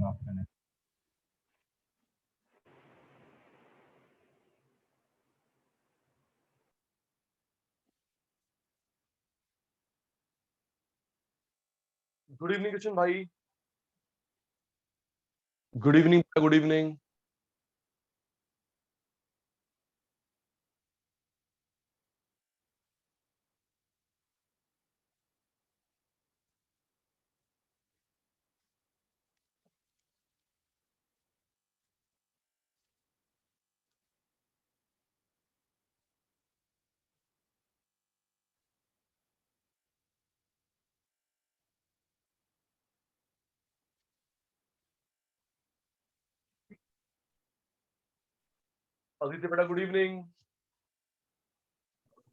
afternoon. Good evening Kishan भाई। Good evening good evening. Aditya बेटा good evening.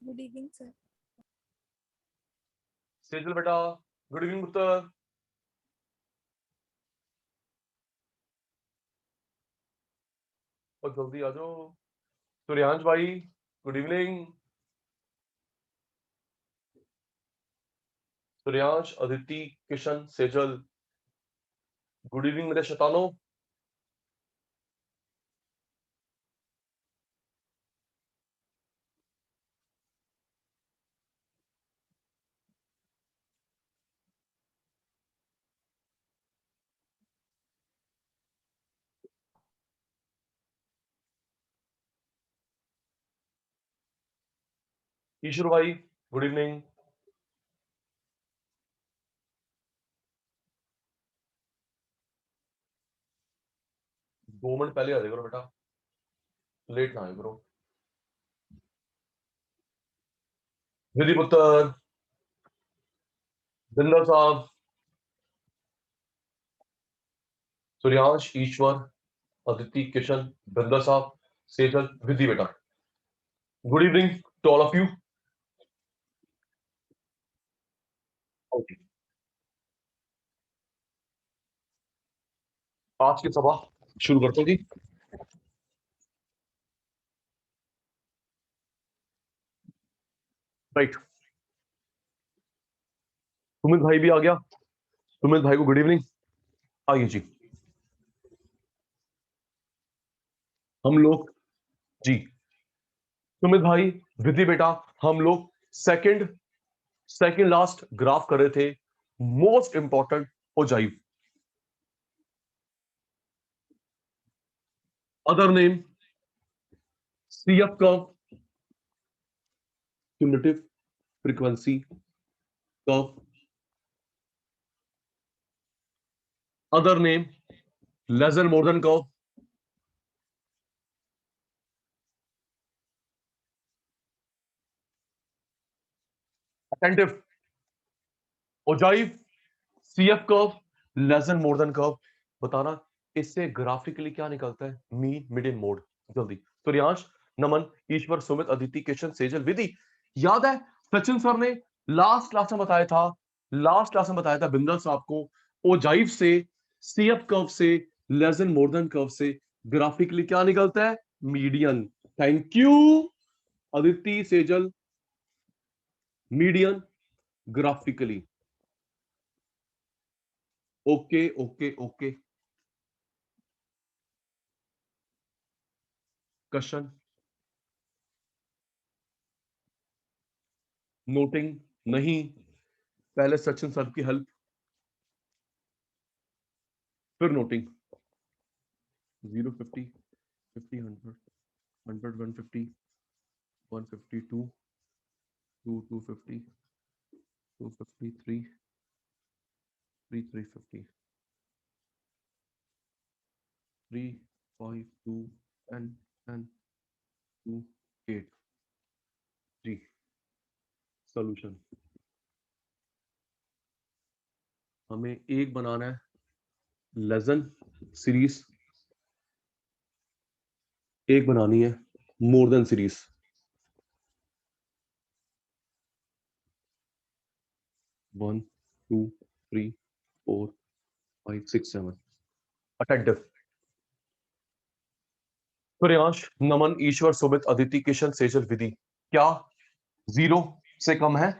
Good evening sir. Sejal बेटा good evening पुत्र। और जल्दी आ जाओ। सूर्यांश भाई good evening. Suryansh Aditi Kishan Sejal good evening मेरे शैतानों। ईश्वर भाई गुड इवनिंग। 2 मिनट पहले आ जाए करो बेटा, लेट ना आए करो। विधि पुत्र, बिंदर साहब, सूर्यांश, ईश्वर, अदिति, किशन, बिंदर साहब, सेजल, विधि बेटा good evening to all of you. आज की सभा शुरू करते हैं जी। राइट, सुमित भाई भी आ गया। सुमित भाई को गुड इवनिंग। आइए जी, हम लोग जी सुमित भाई, विधि बेटा, हम लोग सेकंड लास्ट ग्राफ कर रहे थे, most important ogive. Other name CF curve, cumulative frequency curve. Other name less than more than curve. Attentive, ogive, CF curve, less than more than curve. बताना इससे ग्राफिकली क्या निकलता है, मीन मीडियन मोड। जल्दी सूर्यांश, नमन, ईश्वर, सुमित, अदिति, किशन, सेजल, विधि। याद है सचिन सर ने last class में बताया था बिंदल साहब को, ओजाइव से, CF कर्व से, less than more than curve से ग्राफिकली क्या निकलता है, median. Thank you Aditi, Sejal, median graphically. Okay okay okay. Question noting नहीं, पहले सचिन सर की हेल्प, फिर नोटिंग। 0, 50, 50, 100, 100, 150, 152, 2, 250, 253, 3, 350, 3, 5, 2, 10, 10, 2, 8। जी सॉल्यूशन हमें एक बनाना है, लेसन सीरीज एक बनानी है, more than series. One, two, three, four, 5, 6, 7। Attentive Suryansh, Naman, Ishwar, Sumit, Aditi, Kishan, Sejal, Vidhi. क्या 0 से कम है?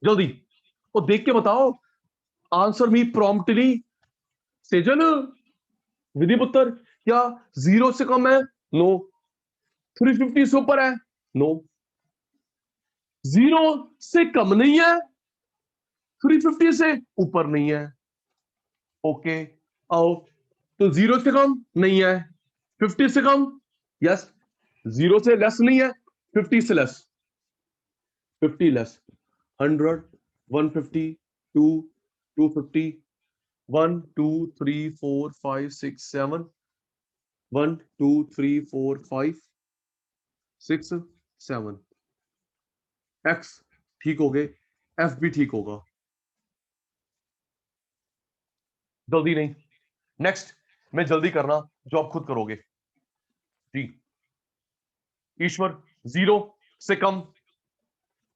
जल्दी और देख के बताओ, आंसर मी प्रॉम्प्टली। सेजल, विधि पुत्र, क्या 0 से कम है? नो। 350 से ऊपर है? नो। 0 से कम नहीं है, 350 से ऊपर नहीं है। ओके, आओ। तो 0 से कम नहीं है, 50 से कम, यस। 0 से लेस नहीं है, 50 से लेस, 50 लेस, 100, 150, 2, 250, 1 2 3 4 5 6 7, 1 2 3 4 5 6 7, एक्स ठीक हो गए, एफ भी ठीक होगा। जल्दी नहीं, नेक्स्ट में जल्दी करना, जो आप खुद करोगे जी। ईश्वर, 0 से कम,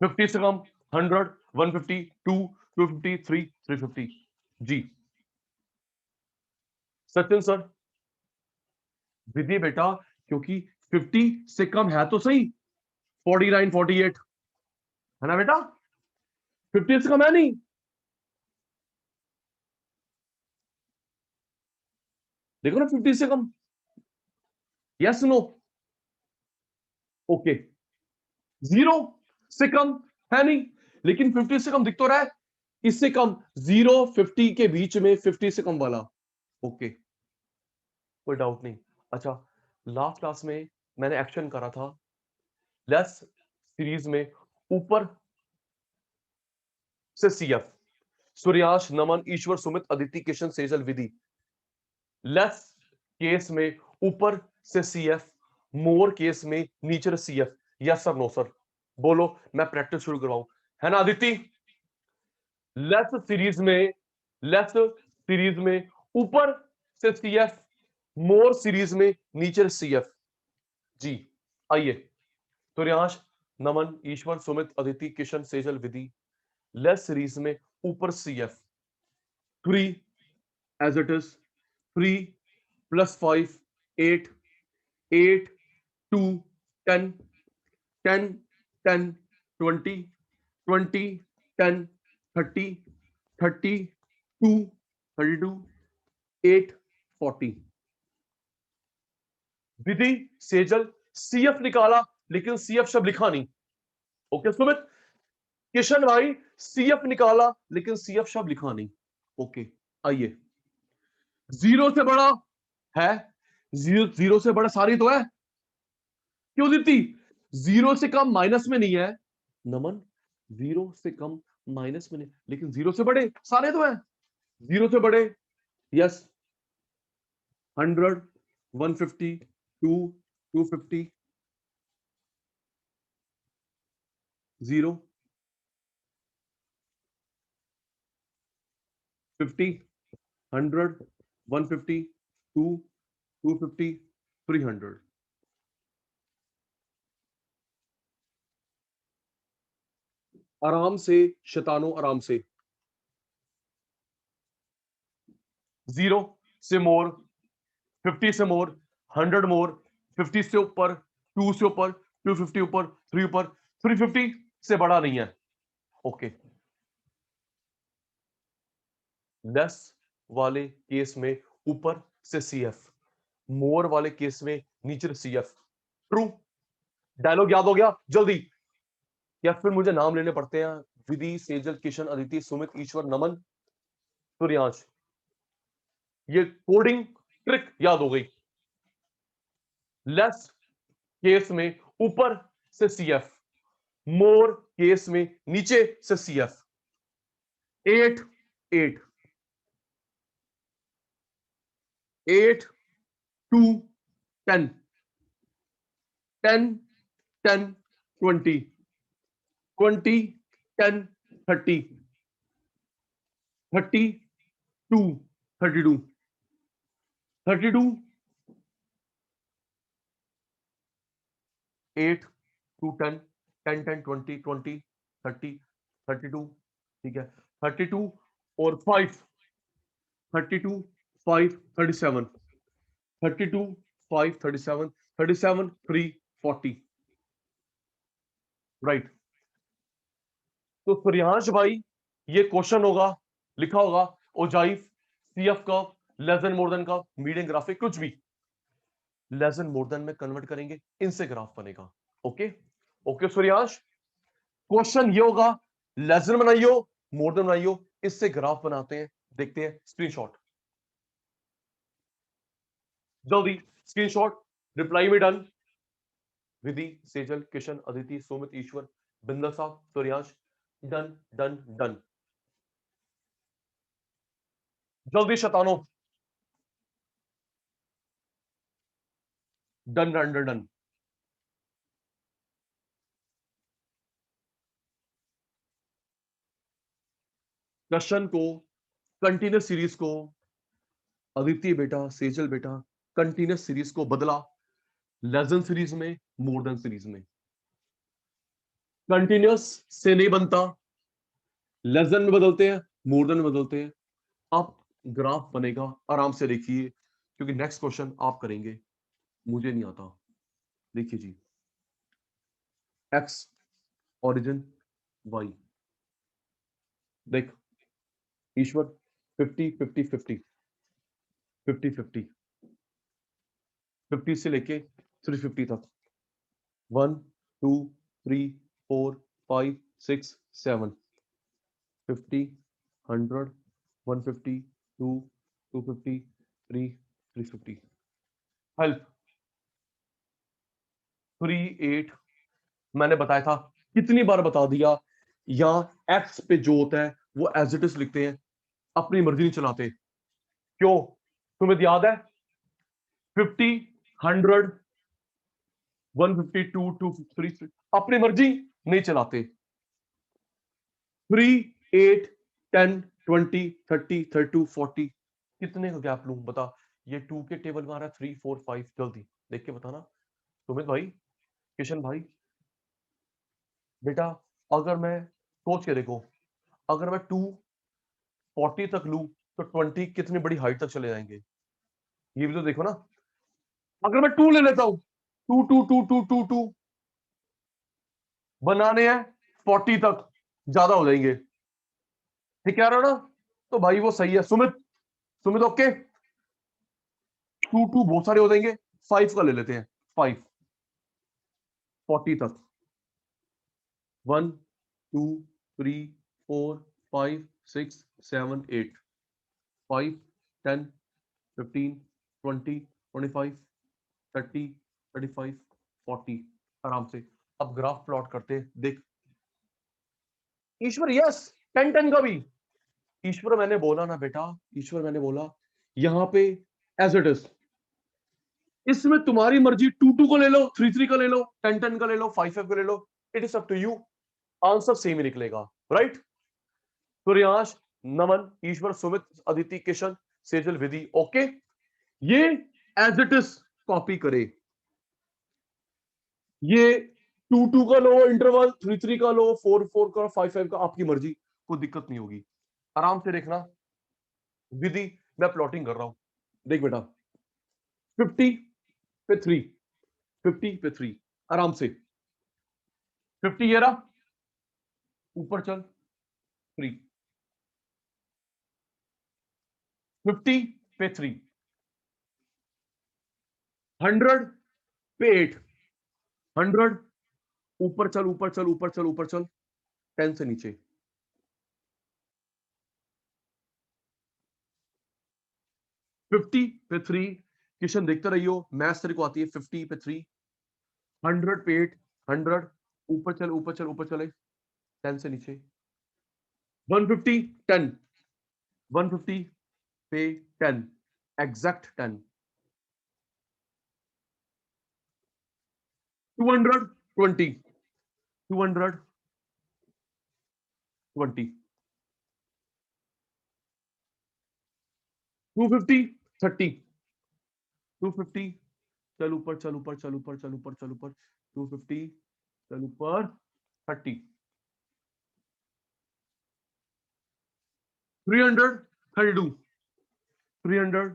50 से कम, 100, 150, 2, 250, 3, 350 जी। सचिन सर, विधि बेटा, क्योंकि 50 से कम है तो सही, 49, 48 है ना बेटा, 50 से कम है नहीं। देखो ना, 50 से कम, यस नो, ओके। 0 से कम है नहीं, लेकिन 50 से कम दिख तो रहा है, इससे कम, 0 50 के बीच में 50 से कम वाला, ओके, कोई डाउट नहीं। अच्छा, लास्ट क्लास में मैंने एक्शन करा था, लेस सीरीज में ऊपर से CF, Suryansh, Naman, Ishwar, Sumit, Aditi, Kishan, Sejal, Vidhi. Less case में ऊपर से सीएफ, मोर केस में नीचे से CF, yes sir no sir, बोलो, मैं प्रैक्टिस शुरू करवाऊं, है ना अदिति? लेस सीरीज में ऊपर से सीएफ, मोर सीरीज में नीचे से सीएफ जी। आइए, सूर्यांश, नमन, ईश्वर, सुमित, अदिति, किशन, सेजल, विधि। लेस सीरीज में ऊपर CF 3 as it is, 3 + 5 8, 8 2 10, 10 10 20, 20 10 30, 30 2 32 8 40। Vidhi, Sejal, CF निकाला, लेकिन सीएफ शब्द लिखा नहीं। ओके सुमित, किशन भाई, सीएफ निकाला, लेकिन सीएफ शब्द लिखा नहीं। ओके, आइए, 0 से बड़ा है, 0 से बड़ा सारी तो है, क्यों दीप्ति? 0 से कम माइनस में नहीं है नमन, 0 से कम माइनस में नहीं, लेकिन 0 से बड़े सारे तो है, 0 से बड़े, यस, 100, 150, 2, 250, 0, 50, 100, 150, 2, 250, 300। आराम से शैतानो, आराम से। 0 से मोर, 50 से मोर, 100 मोर, 50 से ऊपर, 2 से ऊपर, 250 ऊपर, 3 ऊपर, 350 से बड़ा नहीं है। ओके, लेस वाले केस में ऊपर से सीएफ, मोर वाले केस में नीचे से सीएफ। ट्रू, डायलॉग याद हो गया जल्दी, या फिर मुझे नाम लेने पड़ते हैं? विधि, सेजल, किशन, अदिति, सुमित, ईश्वर, नमन, सूर्यांश। ये कोडिंग ट्रिक याद हो गई। लेस केस में ऊपर से सीएफ, मोर केस में नीचे से सीएफ। 8 8, 8 2 10, 10 10 20, 20 10 30, 32 32, 32 8 2 10, 10 10 20 20 30 32, ठीक है, 32 और 5, 32 5 37, 32 5 37, 37 3 40, राइट। तो प्रियांश भाई, ये क्वेश्चन होगा, लिखा होगा, ओजाइफ, CF curve, less than more than का मीडियन ग्राफिक कुछ भी लेस देन मोर देन में कन्वर्ट करेंगे, इनसे ग्राफ बनेगा। ओके ओके सूर्यांश, क्वेश्चन ये होगा, लेस देन बनाइयो, मोर देन बनाइयो, इससे ग्राफ बनाते हैं, देखते हैं स्क्रीनशॉट जल्दी, स्क्रीनशॉट रिप्लाई में डन। विधि, सेजल, किशन, अदिति, सुमित, ईश्वर, बिंदल साहब, सूर्यांश, डन डन डन। जल्दी शतानो, done done done done. Question को, कंटिन्यूस सीरीज को, अदिति बेटा, सेजल बेटा, कंटिन्यूस सीरीज को बदला लेस देन सीरीज में, मोर देन सीरीज में। कंटिन्यूस से नहीं बनता, लेस देन में बदलते हैं, मोर देन में बदलते हैं, अब ग्राफ बनेगा। आराम से देखिए, क्योंकि नेक्स्ट क्वेश्चन आप करेंगे, मुझे नहीं आता। देखिए जी, एक्स ओरिजिन वाई, देख ईश्वर 50 50 50 50 50 50 से लेके 350 तक, 1 2 3 4 5 6 7 50 100 150 2 250 3 350। हेल्प 3 8, मैंने बताया था, कितनी बार बता दिया, यहां एक्स पे जो होता है वो एज इट इज लिखते हैं, अपनी मर्जी नहीं चलाते। क्यों? तुम्हें याद है 50 100 152 253, अपनी मर्जी नहीं चलाते। 3 8 10 20 30 32 40, कितने का गैप लूं बता? ये 2 के टेबल में आ रहा है 3 4 5, जल्दी देख के बताना। सुमित भाई, किशन भाई, बेटा अगर मैं, सोच के देखो, अगर मैं 240 तक लूं तो 20 कितनी बड़ी हाइट तक चले जाएंगे, ये भी तो देखो ना। अगर मैं 2 ले लेता हूं, 2 2 2 2 2 2 बनाने हैं 40 तक, ज्यादा हो जाएंगे, ठीक कह रहा हो ना? तो भाई वो सही है सुमित, सुमित ओके, 2 2 बहुत सारे हो जाएंगे, 5 का ले लेते हैं, 5 40 तक, 1 2 3 4 5 6 7 8, 5 10 15 20 25 30 35 40, आराम से। अब ग्राफ प्लॉट करते हैं, देख ईश्वर, यस 10 10 का भी, ईश्वर मैंने बोला ना बेटा, ईश्वर मैंने बोला यहां पे एज इट इज, इसमें तुम्हारी मर्जी, 2 2 को ले लो, 3 3 का ले लो, 10 10 का ले लो, 5 5 का ले लो, it is up to you, answer same ही निकलेगा, राइट? सूर्यांश, नमन, ईश्वर, सुमित, अदिति, किशन, सेजल, विधि, ओके। ये एज इट इज कॉपी करे, ये 2 2 का लो इंटरवल, 3 3 का लो, 4 4 का, 5 5 का, आपकी मर्जी, कोई दिक्कत नहीं होगी, आराम से देखना। विधि, मैं प्लॉटिंग कर रहा हूं, देख बेटा 50 पे 3, 50 पे 3, आराम से 50 ये रहा, ऊपर चल 3, 50 पे 3, 100 पे 8, 100 ऊपर चल ऊपर चल ऊपर चल ऊपर चल, 10 से नीचे, 50 पे 3, किशन देखते रहियो, मैथ्स तेरे को आती है, 50 पे 3, 100 पे 8, 100 ऊपर चल ऊपर चल ऊपर चले, 10 से नीचे, 150 10, 150 पे 10, एग्जैक्ट 10, 200 20, 200 20, 250 30, 250 चल ऊपर चल ऊपर चल ऊपर चल ऊपर चल ऊपर, 250 चल ऊपर 30, 300 32, 300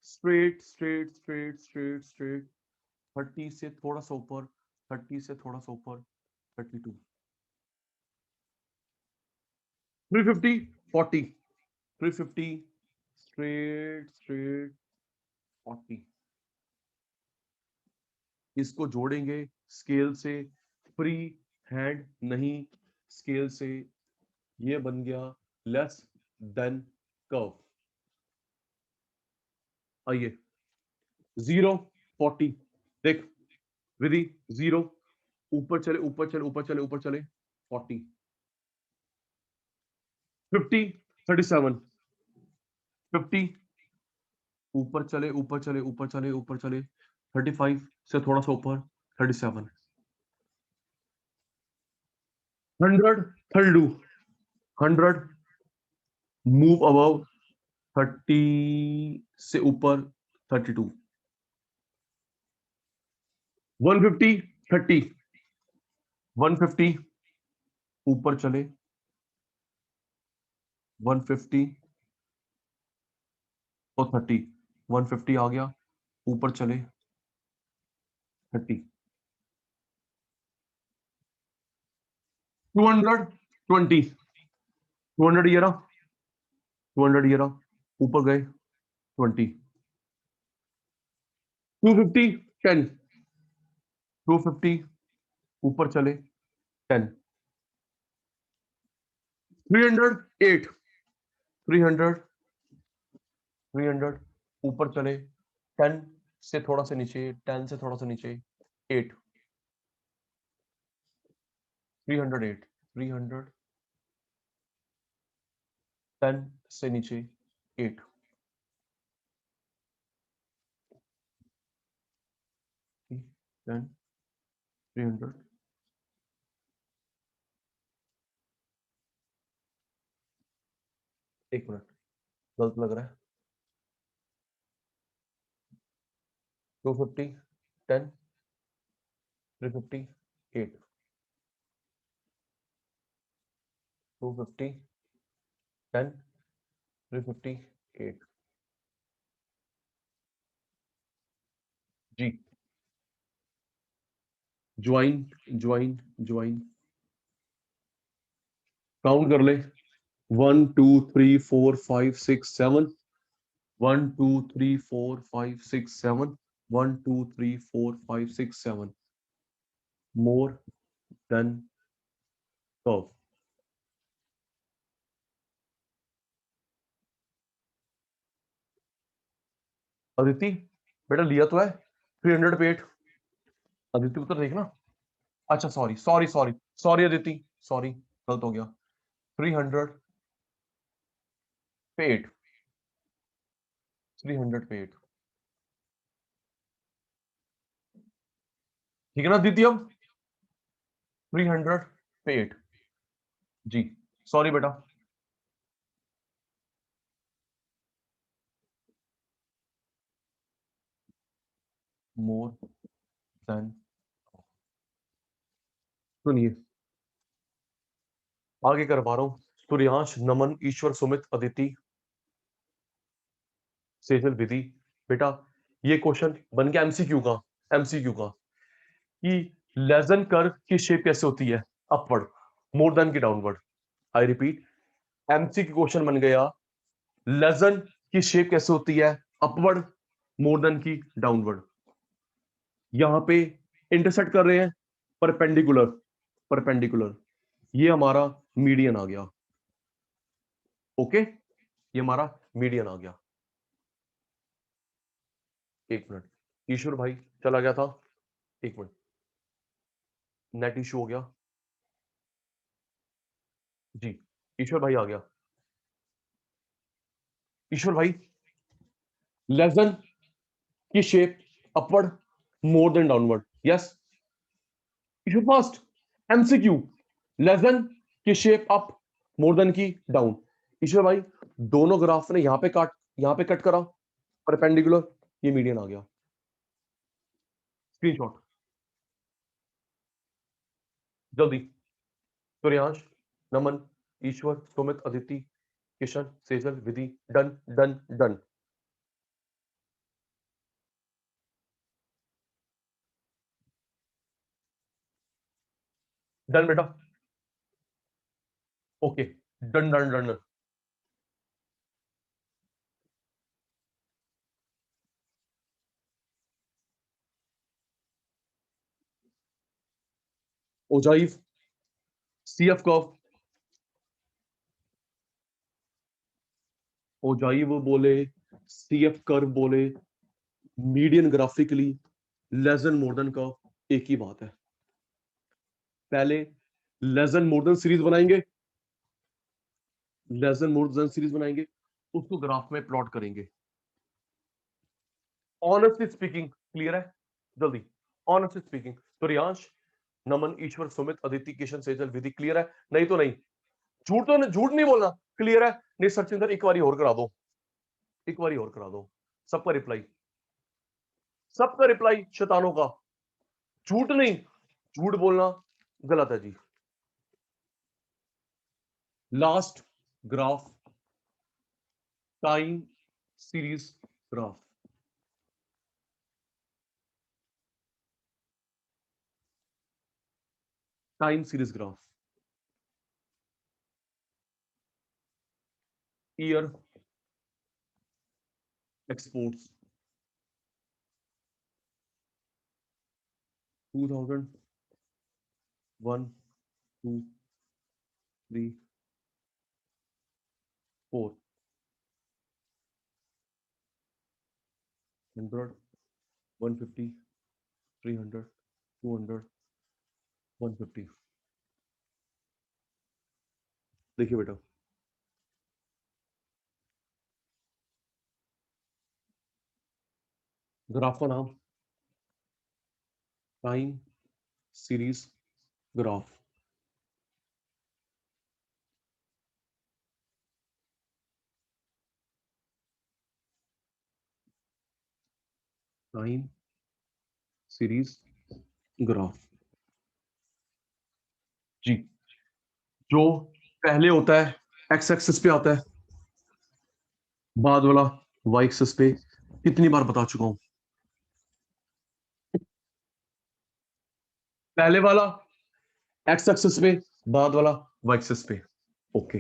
straight straight straight straight straight, 30 से थोड़ा सा ऊपर, 30 से थोड़ा सा ऊपर, 32, 350 40, 350 स्ट्रेट 40, इसको जोड़ेंगे स्केल से, फ्री हैंड नहीं, स्केल से, ये बन गया लेस देन कर्व। आइए 0 40, देख विधि 0, ऊपर चले ऊपर चले ऊपर चले ऊपर चले 40, 50 37, 50 ऊपर चले ऊपर चले ऊपर चले ऊपर चले 35 से थोड़ा सा ऊपर 37, 100 32, 100 मूव अबव 30 से ऊपर 32, 150 30, 150 ऊपर चले 150 और 30, 150 आ गया, ऊपर चले 30, 220, 200 ये रहा, 200 ये रहा, ऊपर गए 20, 250 10, 250 ऊपर चले 10, 300 8, 300, 300 ऊपर चले 10 से थोड़ा सा नीचे, 10 से थोड़ा सा नीचे 8, 308, 300 10 से नीचे 8, 10 300, एक मिनट गलत लग रहा है, 250 10 350 8, 250 10 350 8, जी ज्वाइन ज्वाइन ज्वाइन, काउंट कर ले 1 2 3 4 5 6 7, 1 2 3 4 5 6 7, 1 2 3 4 5 6 7, more than curve। अदिति बेटा लिया तो है 300 पे 8, अदिति उत्तर देखना, अच्छा sorry sorry sorry sorry Aditi, sorry गलत हो गया, 300 पे 8, 300 पे 8, ठीक है ना अदिति, अब 300 पे 8, जी सॉरी बेटा, मोर देन, सुनिए आगे करवा रहा हूं, सूर्यांश नमन ईश्वर सुमित अदिति सेजल विधि, बेटा ये क्वेश्चन बन गया एमसीक्यू का, एमसीक्यू का कि लेजन कर्व की शेप कैसे होती है, अपवर्ड मोर देन की downward. I repeat, MCQ question बन गया, लेजन की शेप कैसे होती है, अपवर्ड मोर देन की डाउनवर्ड। यहां पे इंटरसेक्ट कर रहे हैं परपेंडिकुलर, परपेंडिकुलर, ये हमारा मीडियन आ गया, ओके ये हमारा मीडियन आ गया। एक मिनट, ईश्वर भाई चला गया था, एक मिनट, नेट इशू हो गया, जी ईश्वर भाई आ गया, ईश्वर भाई लेजन की shape upward more than downward, yes Ishwar first, MCQ लेजन की शेप अप मोर देन की डाउन, ईश्वर भाई दोनों ग्राफ ने यहां पे कट करा परपेंडिकुलर, ये मीडियन आ गया, स्क्रीनशॉट जल्दी, Suryansh Naman Ishwar Sumit Aditi Kishan Sejal Vidhi, done done done, done बेटा, okay done done done, ogive CF curve, ogive बोले, सीएफ कर्व बोले, median graphically, less than more than curve, एक ही बात है। पहले less than more than series बनाएंगे, less than more than series बनाएंगे, उसको ग्राफ में प्लॉट करेंगे। ऑनेस्टली स्पीकिंग क्लियर है? जल्दी ऑनेस्टली स्पीकिंग। तो रियांश, नमन, ईश्वर, सुमित, अदिति, किशन, सेजल, विधि क्लियर है? नहीं तो नहीं, झूठ नहीं बोलना, क्लियर है? नहीं सचिंदर, एक बारी और करा दो, एक बारी और करा दो। सबका रिप्लाई, सबका रिप्लाई शैतानों का, झूठ नहीं, झूठ बोलना गलत है जी। Last graph, time series graph, time series graph, year exports 2001 2 3 4 100 150 300 200 150। देखिए बेटा, ग्राफ का नाम time series graph, time series graph जी। जो पहले होता है एक्स एक्सिस पे आता है, बाद वाला वाई एक्सिस पे, कितनी बार बता चुका हूं। पहले वाला एक्स एक्सिस पे, बाद वाला वाई एक्सिस पे। ओके,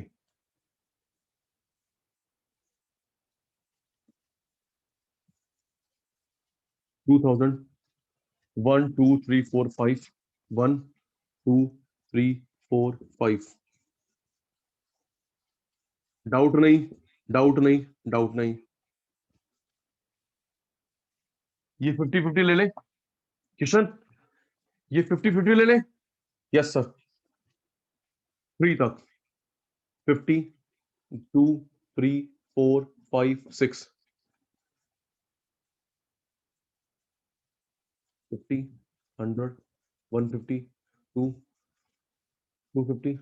2000 1 2 3 4 5 1 2 3 4 5। डाउट नहीं, डाउट नहीं, डाउट नहीं। ये 50-50 ले ले किशन, ये 50-50 ले ले। यस सर, 3 तक, 50 2 3 4 5 6, 50 100 150 2 250।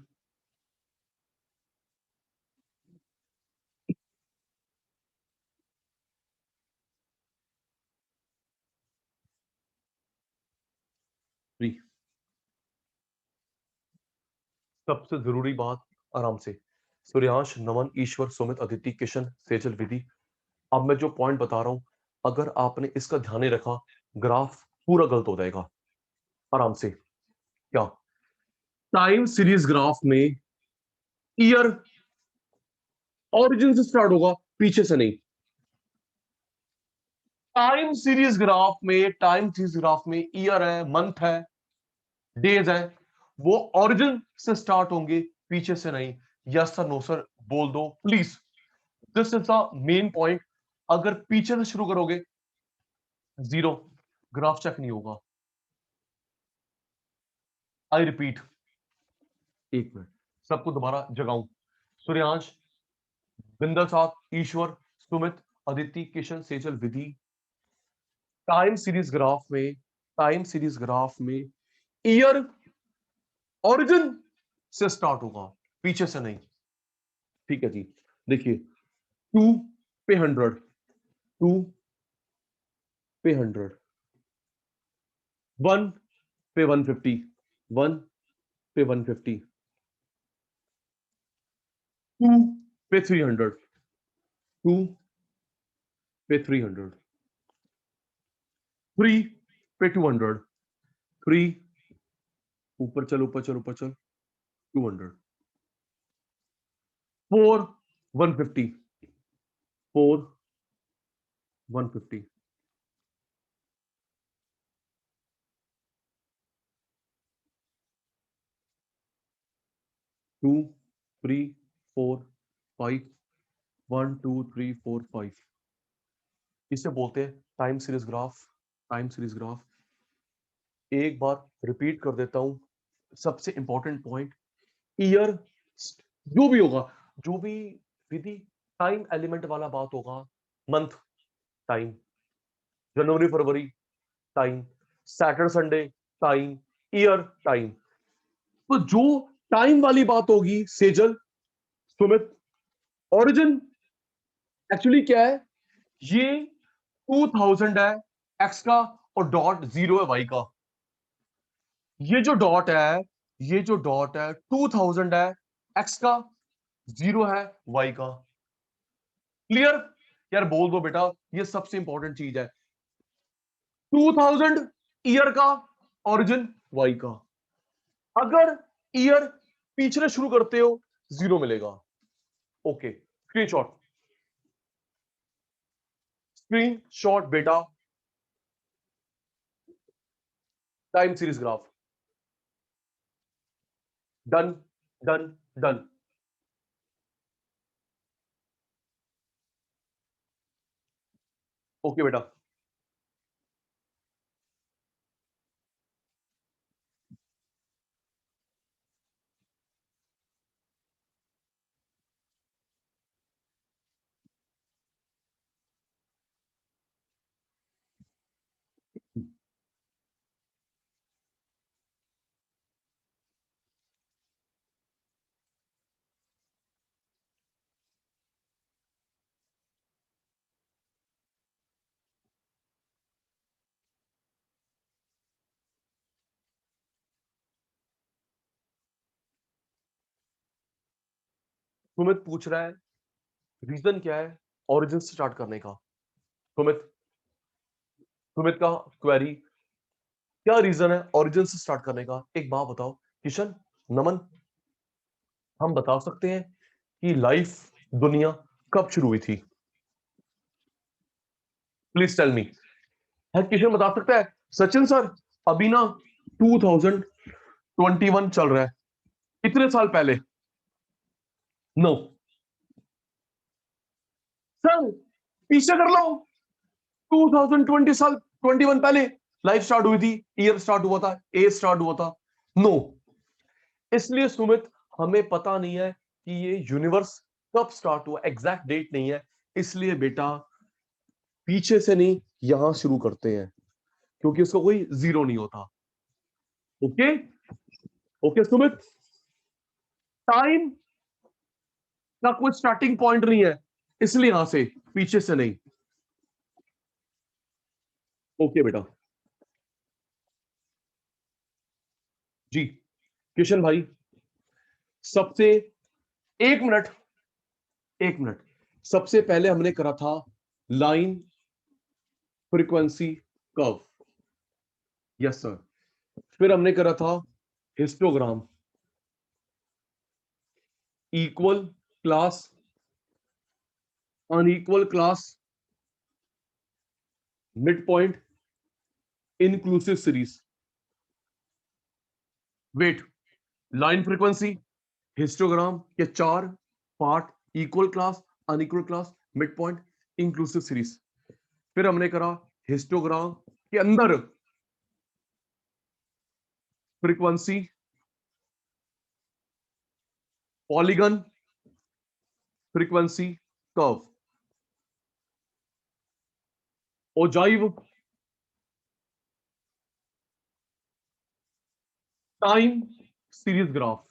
फ्री। सबसे जरूरी बात, आराम से, सूर्यांश, नमन, ईश्वर, सुमित, अदिति, किशन, सेजल, विधि, अब मैं जो पॉइंट बता रहा हूं, अगर आपने इसका ध्यान नहीं रखा, ग्राफ पूरा गलत हो जाएगा। आराम से, क्या टाइम सीरीज ग्राफ में ईयर ओरिजिन से स्टार्ट होगा, पीछे से नहीं। टाइम सीरीज ग्राफ में, टाइम सीरीज ग्राफ में ईयर है, मंथ है, डेज है, वो ओरिजिन से स्टार्ट होंगे, पीछे से नहीं। यस सर, नो सर बोल दो please, this is the main point. अगर पीछे से शुरू करोगे, जीरो, ग्राफ चेक नहीं होगा। आई रिपीट, एक मिनट, सबको दोबारा जगाऊं। सूर्यांश, बिंदल साहब, ईश्वर, सुमित, अदिति, किशन, सेजल, विधि, टाइम सीरीज ग्राफ में, टाइम सीरीज ग्राफ में ईयर ओरिजिन से स्टार्ट होगा, पीछे से नहीं। ठीक है जी, देखिए, 2 पे 100, 2 पे 100, 1 पे 150, 1 पे 150, 2 पे 300, 2 पे 300, 3 पे 200, 3, ऊपर चल ऊपर चल ऊपर चल, 200, 4 150, 4 150, 2 3 4 5 1 2 3 4 5 इसे बोलते हैं time series graph. Time series graph एक बार रिपीट कर देता हूं, सबसे इंपॉर्टेंट पॉइंट, ईयर जो भी होगा, जो भी विधि टाइम एलिमेंट वाला बात होगा, मंथ टाइम, जनवरी फरवरी time, Saturday Sunday time, year time. तो जो टाइम वाली बात होगी सेजल, सुमित, ओरिजिन एक्चुअली क्या है, ये 2000 है एक्स का और डॉट 0 है वाई का। ये जो डॉट है, ये जो डॉट है 2000 है एक्स का, 0 है वाई का। क्लियर? यार बोल दो बेटा, ये सबसे इंपॉर्टेंट चीज है। 2000 ईयर का, ओरिजिन वाई का। अगर ईयर पिछले शुरू करते हो 0 मिलेगा। ओके, स्क्रीनशॉट, स्क्रीनशॉट बेटा, time series graph. Done done done. Okay बेटा, सुमित पूछ रहा है रीजन क्या है ओरिजिन से स्टार्ट करने का। सुमित, सुमित का क्वेरी, क्या रीजन है ओरिजिन से स्टार्ट करने का? एक बात बताओ किशन, नमन, हम बता सकते हैं कि लाइफ, दुनिया कब शुरू हुई थी? Please tell me. है किशन बता सकता है? सचिन सर, अभी ना 2021 चल रहा है, इतने साल पहले। नो सर, पीछे कर लो, 2020 साल, 21 पहले लाइफ स्टार्ट हुई थी, ईयर स्टार्ट हुआ था, ए स्टार्ट हुआ था। नो, इसलिए सुमित हमें पता नहीं है कि ये यूनिवर्स कब स्टार्ट हुआ, एग्जैक्ट डेट नहीं है। इसलिए बेटा पीछे से नहीं, यहां शुरू करते हैं, क्योंकि उसका कोई जीरो नहीं होता। ओके, ओके सुमित, टाइम का कोई स्टार्टिंग पॉइंट नहीं है, इसलिए यहां से, पीछे से नहीं। ओके बेटा। जी किशन भाई, सबसे, 1 मिनट, 1 मिनट, सबसे पहले हमने करा था line frequency curve, yes sir. फिर हमने करा था histogram, equal class, unequal class, mid point, inclusive series. Wait, line frequency, histogram के 4 part, equal class, unequal class, mid point, inclusive series. फिर हमने करा हिस्टोग्राम के अंदर frequency, polygon, frequency curve, ogive, time series graph.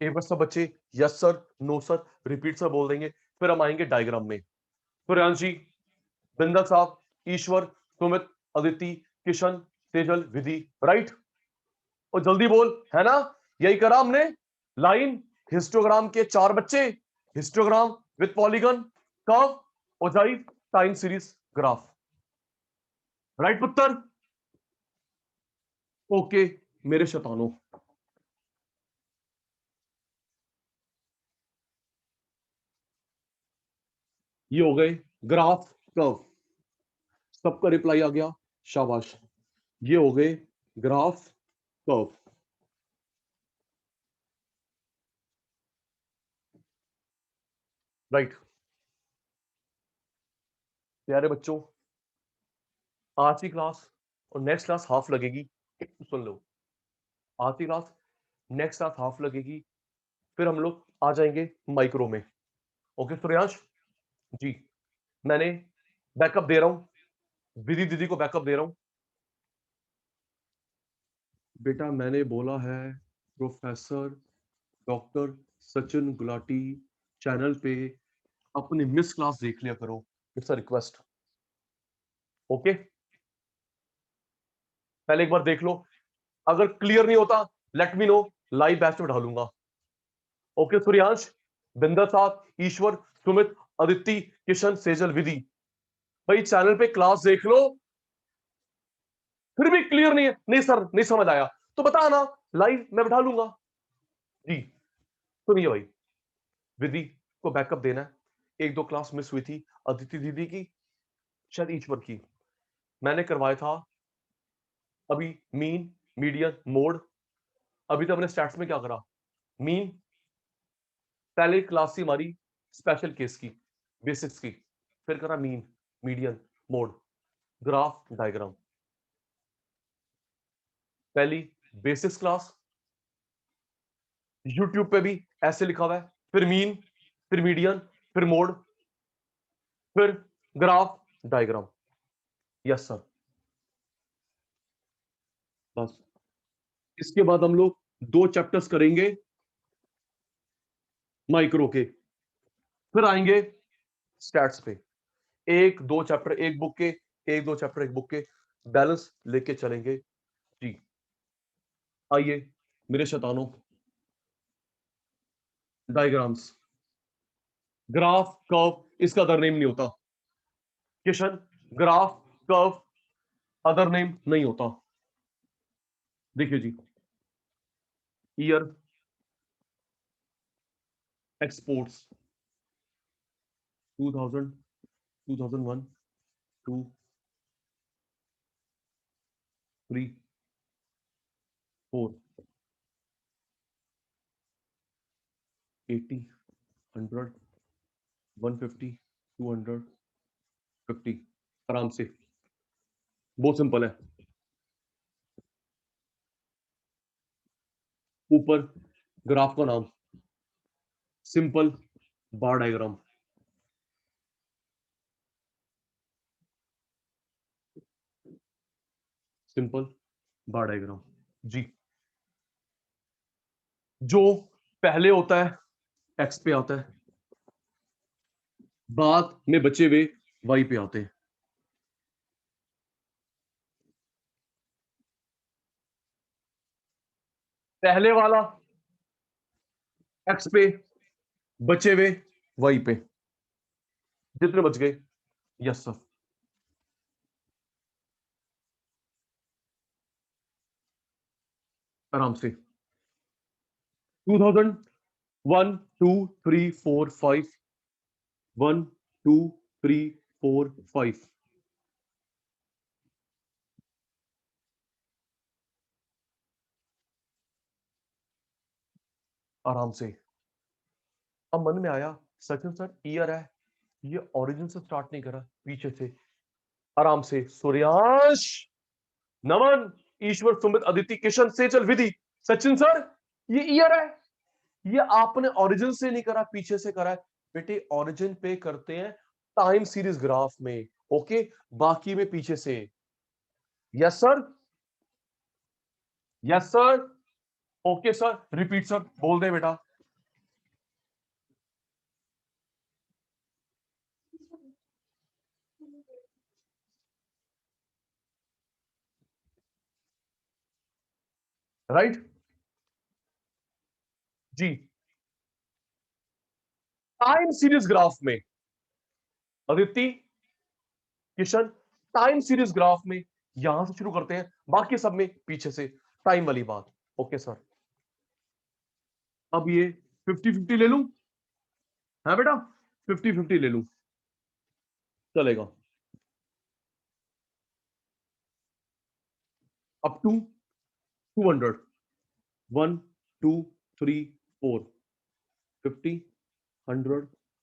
एक बार सब बच्चे yes sir, no sir, repeat sir बोल देंगे, फिर हम आएंगे डायग्राम में। तो रियांश जी, बिंदल साहब, ईश्वर, सुमित, अदिति, किशन, तेजल, विधि, राइट? और जल्दी बोल, है ना? यही करा हमने, लाइन, हिस्टोग्राम के 4 बच्चे, histogram with polygon, curve, ogive, time series graph, right पुत्र? ओके मेरे शैतानों, ये हो गए ग्राफ, कर्व, सबका रिप्लाई आ गया, शाबाश। ये हो गए ग्राफ, कर्व। राइट। प्यारे बच्चों, आज की क्लास और नेक्स्ट क्लास हाफ लगेगी। सुन लो, आज की क्लास नेक्स्ट क्लास हाफ लगेगी, फिर हम लोग आ जाएंगे माइक्रो में। ओके सूर्यांश जी, मैंने बैकअप दे रहा हूं, विधि दीदी को बैकअप दे रहा हूं। बेटा मैंने बोला है professor doctor Sachin Gulati channel पे अपनी मिस क्लास देख लिया करो, इट्स अ रिक्वेस्ट। ओके, पहले एक बार देख लो, अगर क्लियर नहीं होता let me know, live batch में डालूंगा। ओके सूर्यांश, बिंदर साहब, ईश्वर, सुमित, अदिति, किशन, सेजल, विधि, भाई चैनल पे क्लास देख लो। फिर भी क्लियर नहीं है, नहीं सर नहीं समझ आया, तो बताना, लाइव मैं बैठा लूंगा। जी सुनिए भाई, विधि को बैकअप देना है। एक दो क्लास मिस हुई थी, अदिति दीदी की, शायद ईश्वर की, मैंने करवाया था अभी मीन मीडियन मोड। अभी तो हमने स्टैट्स में क्या करा, मीन, पहले क्लास थी हमारी स्पेशल केस की, बेसिक्स की, फिर करा mean median mode, graph diagram. पहली बेसिक्स क्लास यूट्यूब पे भी ऐसे लिखा हुआ है, फिर मीन, फिर मीडियन, फिर मोड, फिर ग्राफ डायग्राम। यस सर, बस इसके बाद हम लोग दो चैप्टर्स करेंगे माइक्रो के, फिर आएंगे स्टैट्स पे। एक दो चैप्टर एक बुक के, एक दो चैप्टर एक बुक के, बैलेंस लेके चलेंगे। जी आइए मेरे शैतानों, डायग्राम्स, ग्राफ कर्व इसका अदर नेम नहीं होता। Kishan, graph curve other name नहीं होता। देखिए जी, ईयर, एक्सपोर्ट्स 2000, 2001, 2, 3, 4, 80, 100, 150, 200, 50, आराम से, बहुत सिंपल है। ऊपर ग्राफ का नाम, simple bar diagram, simple bar diagram. जी जो पहले होता है एक्स पे आता है, बाद में बचे हुए वाई पे आते हैं। पहले वाला एक्स पे, बचे हुए वाई पे, जितने बच गए। यस सर, आराम से 2000, 1 2 3 4 5, 1 2 3 4 5, आराम से। अब मन में आया सचिन सर ईयर है, ये ओरिजिन से स्टार्ट नहीं करा, पीछे से, आराम से सूर्यांश, नमन, ईश्वर, सुमित, अदिति, किशन, सेजल, विधि, सचिन सर ये ईयर है, ये आपने ओरिजिन से नहीं करा, पीछे से करा है। बेटे ओरिजिन पे करते हैं टाइम सीरीज ग्राफ में, ओके, बाकी में पीछे से। Yes sir, yes sir, okay sir, repeat sir, बोल दे बेटा। राइट जी, टाइम सीरीज ग्राफ में Aditi, Kishan, time series graph में यहां से शुरू करते हैं, बाकी सब में पीछे से, टाइम वाली बात। ओके सर, अब ये 50-50 ले लूं, है बेटा, 50-50 ले लूं, चलेगा, अप टू 200, 1 2 3 4, 50, 100,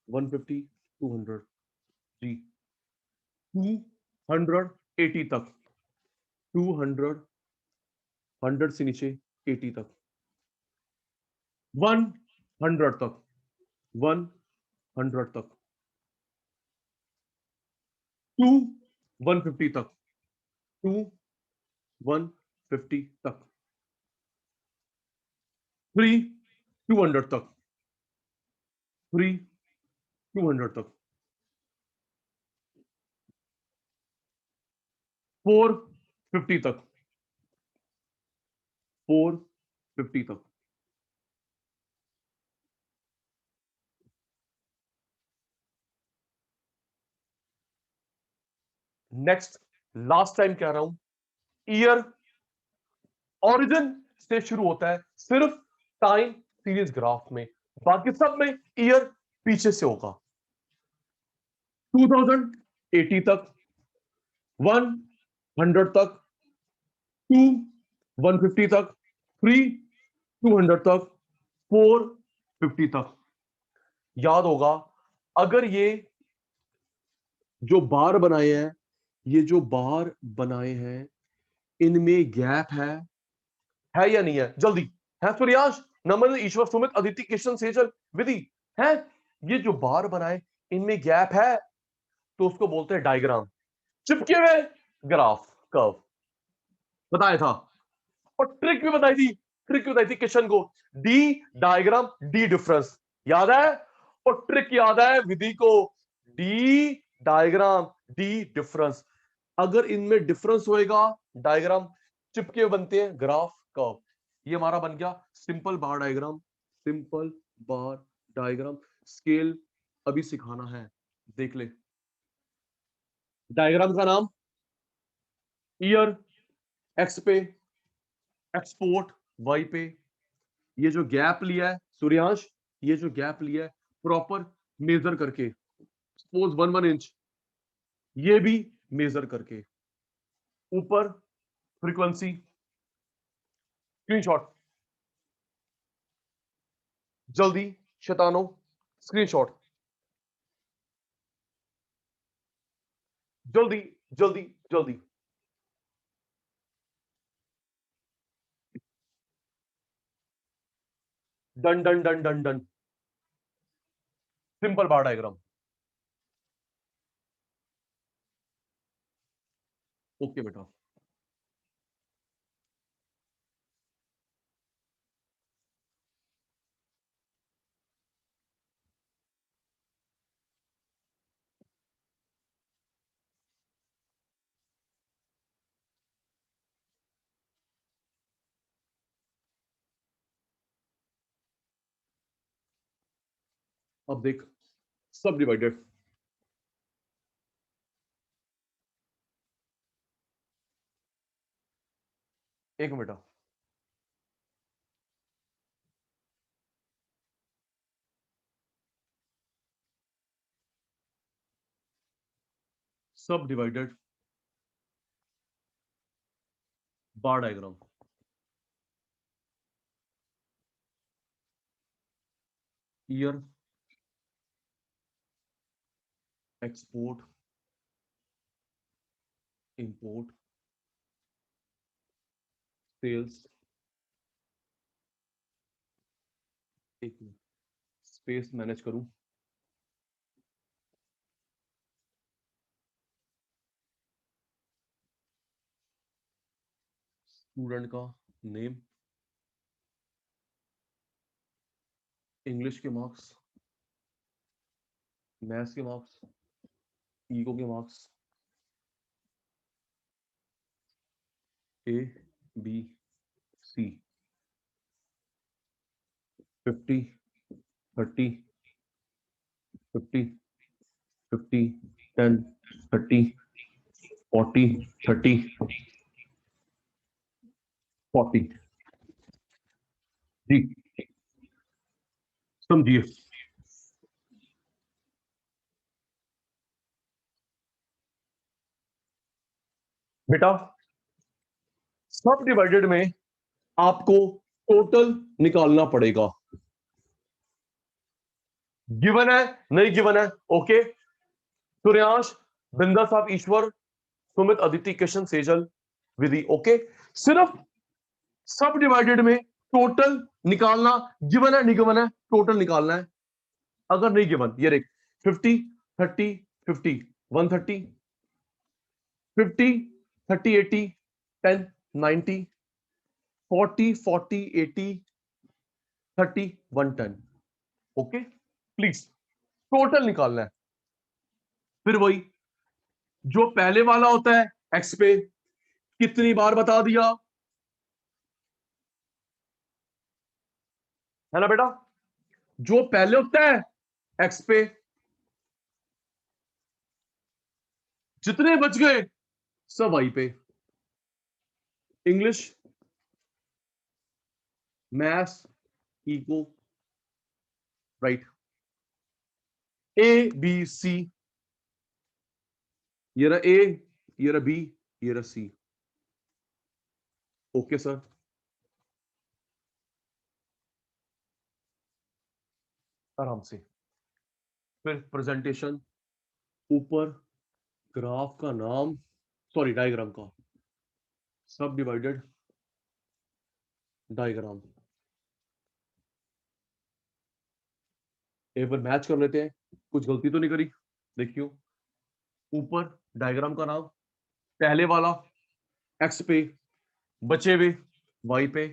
150, 200 जी, 280 तक, 200, 100 से नीचे 80 तक, 100 तक, 100 तक, 2 150 तक, 2 150 तक, 3 200 तक, 3 200 तक, 4 50 तक, 4 50 तक, नेक्स्ट लास्ट टाइम कह रहा हूं, ईयर ओरिजिन से शुरू होता है सिर्फ टाइम सीरीज ग्राफ में, बाकी सब में ईयर पीछे से होगा। 2080 तक, 100 तक, 2 150 तक, 3 200 तक, 4 50 तक। याद होगा, अगर ये जो बार बनाए हैं, ये जो बार बनाए हैं, इनमें गैप है या नहीं है? जल्दी है सूर्यांश, नमन, ईश्वर, सुमित, अदिति, किशन, सेजल, विधि है? ये जो बार बनाए, इनमें गैप है तो उसको बोलते हैं डायग्राम, चिपके हुए ग्राफ, कर्व बताया था। और ट्रिक भी बताई थी, ट्रिक भी बताई थी किशन को, डी डायग्राम डी डिफरेंस याद है, और ट्रिक याद है विधि को, डी डायग्राम डी डिफरेंस। अगर इनमें डिफरेंस होएगा, डायग्राम चिपके बनते हैं, ग्राफ कर्व। ये हमारा बन गया simple bar diagram, simple bar diagram. Scale अभी सिखाना है, देख ले। डायग्राम का नाम, ईयर एक्स पे, एक्सपोर्ट वाई पे। ये जो गैप लिया है सूर्यांश, ये जो गैप लिया है प्रॉपर मेजर करके, सपोज 1 इंच, ये भी मेजर करके, ऊपर फ्रीक्वेंसी, स्क्रीनशॉट, जल्दी शैतानो, स्क्रीनशॉट, जल्दी जल्दी जल्दी। Done done done done done, simple bar diagram. Okay बेटा, अब देख, सब डिवाइडेड, एक मिनट बेटा, सब divided bar diagram, year export import sales. एक मिनट, स्पेस मैनेज करूं, स्टूडेंट का नेम, इंग्लिश के मार्क्स, मैथ्स के मार्क्स, ईको के मार्क्स, ए बी सी, 50 30 50 50 10 30 40 30 40 जी, समझिए बेटा। सब डिवाइडेड में आपको टोटल निकालना पड़ेगा, गिवन है, नहीं गिवन है, ओके। सूर्यांश, बिंदा साहब, ईश्वर, सुमित, अदिति, किशन, सेजल, विधि, ओके। सिर्फ सब डिवाइडेड में टोटल निकालना, गिवन है नहीं गिवन है, टोटल निकालना है। अगर नहीं गिवन, ये देख, 50 30 50 130 50 30 80 10 90 40 40 80 30 110, ओके। प्लीज टोटल निकालना है। फिर वही जो पहले वाला होता है, एक्स पे कितनी बार बता दिया है ना बेटा। जो पहले होता है एक्स पे, जितने बच गए सब वाई पे। English, maths, eco, right, A B C, ये रहा ए, ये रहा बी, ये रहा सी, ओके सर। आराम से। फिर प्रेजेंटेशन, ऊपर ग्राफ का नाम, सॉरी डायग्राम का, सब डिवाइडेड डायग्राम। एक बार मैच कर लेते हैं, कुछ गलती तो नहीं करी। देखियो, ऊपर डायग्राम का नाम, पहले वाला एक्स पे, बचे हुए वाई पे,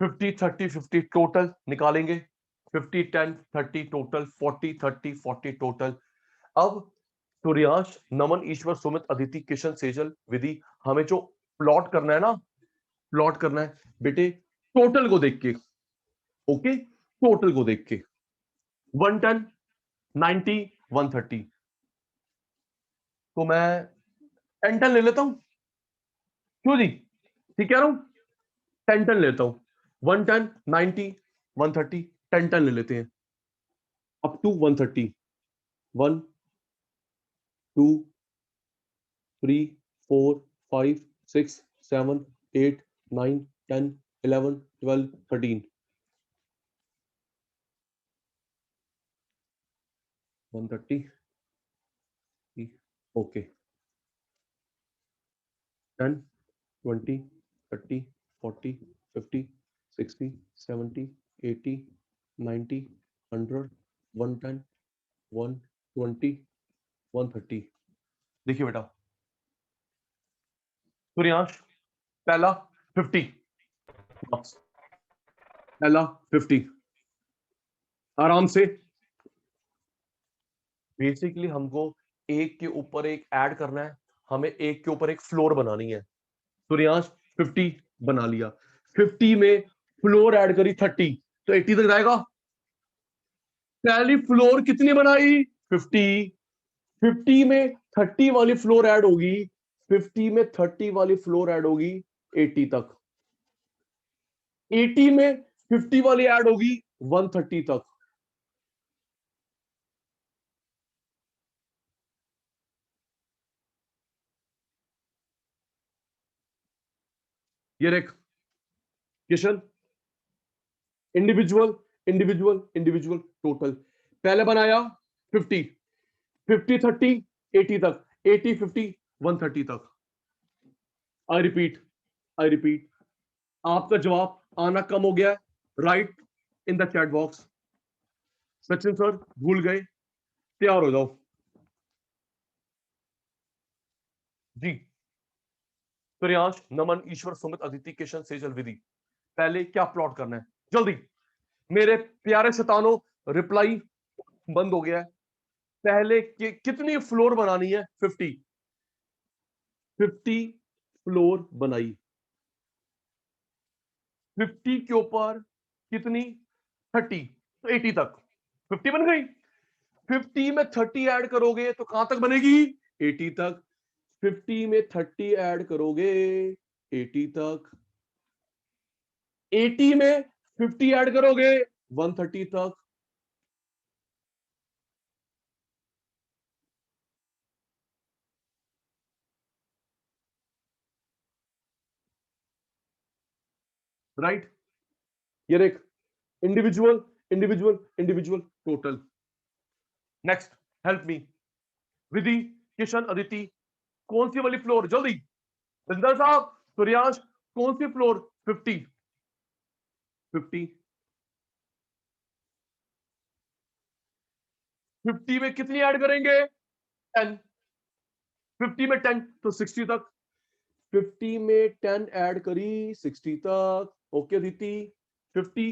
50 30 50 टोटल निकालेंगे, 50 10 30 टोटल, 40 30 40 टोटल। अब सूर्यांश, नमन, ईश्वर, सुमित, अदिति, किशन, सेजल, विधि, हमें जो प्लॉट करना है ना, प्लॉट करना है बेटे टोटल को देख के, ओके, टोटल को देख के। 110 90 130, तो मैं 10 10 ले लेता हूं, क्यों जी, ठीक कह रहा हूं, 10 10 लेता हूं, 110 90 130, 10 10 ले लेते हैं, अप टू 130, 1 2 3 4 5 6 7 8 9 10 11 12 13, 130, ओके, 10 20 30 40 50 60 70 80 90 100 110 120 130। देखिए बेटा, सूर्यांश, पहला 50 मार्क्स, पहला 50, आराम से। बेसिकली हमको एक के ऊपर एक ऐड करना है, हमें एक के ऊपर एक फ्लोर बनानी है। सूर्यांश, 50 बना लिया, 50 में फ्लोर ऐड करी 30, तो 80 तक जाएगा। पहली फ्लोर कितनी बनाई, 50, 50 में 30 वाली फ्लोर ऐड होगी, 50 में 30 वाली फ्लोर ऐड होगी 80 तक, 80 में 50 वाली ऐड होगी 130 तक। ये देख Kishan, individual individual individual total, पहले बनाया 50, 50 30 80 तक, 80 50 130 तक। आई रिपीट, आपका जवाब आना कम हो गया है, right in the chat box. Sachin sir भूल गए, तैयार हो जाओ जी। प्रियांश, नमन, ईश्वर, सुमित, अदिति, किशन, सेजल, विधि, पहले क्या प्लॉट करना है, जल्दी मेरे प्यारे शैतानों, रिप्लाई बंद हो गया है। पहले कितनी फ्लोर बनानी है, 50, 50 फ्लोर बनाई, 50 के ऊपर कितनी, 30, तो 80 तक, 50 बन गई। 50 में 30 ऐड करोगे तो कहां तक बनेगी, 80 तक। 50 में 30 ऐड करोगे 80 तक, 80 में 50 ऐड करोगे 130 तक। राइट, ये देख, individual individual individual total. Next, help me. Vidhi, Kishan, Aditi, कौन सी वाली फ्लोर? जल्दी। रिंदर साहब, सूर्यांश, कौन सी फ्लोर? 50 50 50 में कितनी ऐड करेंगे? 10। 50 में 10 तो 60 तक। 50 में 10 ऐड करी 60 तक। ओके दीदी, 50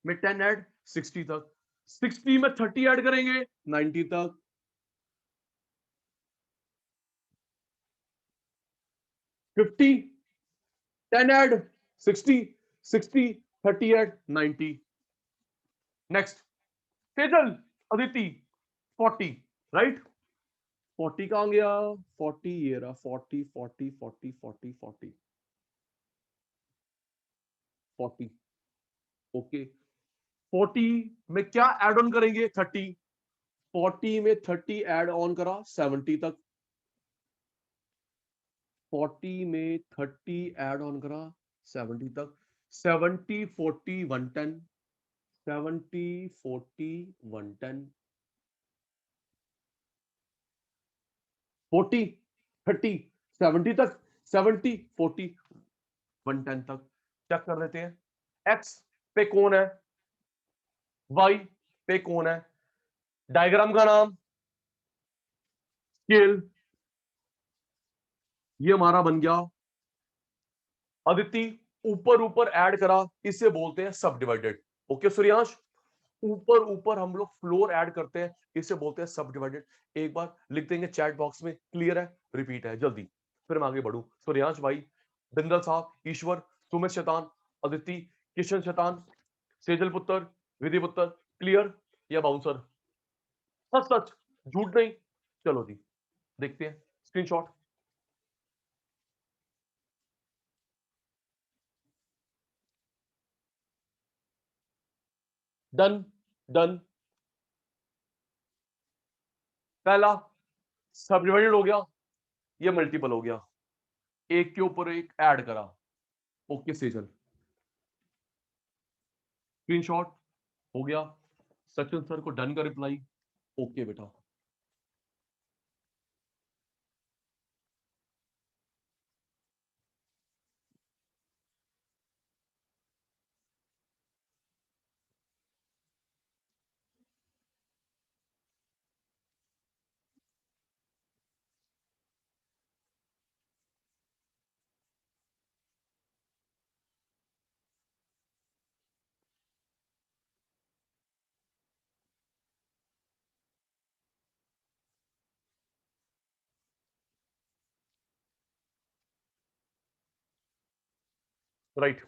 में 10 ऐड 60 तक। 60 में 30 ऐड करेंगे 90 तक। 50 10 add 60 60 30 add 90। Next, Tejal, Aditi, 40 right. 40 कहां गया? 40 ये रहा। 40 40 40 40 40 40। ओके, 40 में क्या ऐड ऑन करेंगे? 30। 40 में 30 ऐड ऑन करा 70 तक। 40 में 30 ऐड ऑन करा 70 तक। 70 40 110। 70 40 110। 40 30 70 तक। 70 40 110 तक। चेक कर लेते हैं। एक्स पे कौन है? वाई पे कौन है? डायग्राम का नाम स्केल, ये हमारा बन गया। अदिति, ऊपर ऊपर ऐड करा, इसे बोलते हैं सब डिवाइडेड। ओके सूर्यांश, ऊपर ऊपर हम लोग फ्लोर ऐड करते हैं, इसे बोलते हैं सब डिवाइडेड। एक बार लिख देंगे चैट बॉक्स में, क्लियर है? रिपीट है जल्दी, फिर मैं आगे बढ़ू। सूर्यांश भाई, बिंदल साहब, ईश्वर, सुमित शैतान, अदिति, किशन शैतान, सेजल पुत्र, विधि पुत्र, क्लियर या बाउंसर? सच सच, झूठ नहीं। चलो जी, देखते हैं स्क्रीनशॉट। Done done. पहला सब डिवाइडेड हो गया, ये मल्टीपल हो गया, एक के ऊपर एक ऐड करा। ओके सेजल, स्क्रीनशॉट हो गया। सचिन सर को डन का रिप्लाई। ओके बेटा, right.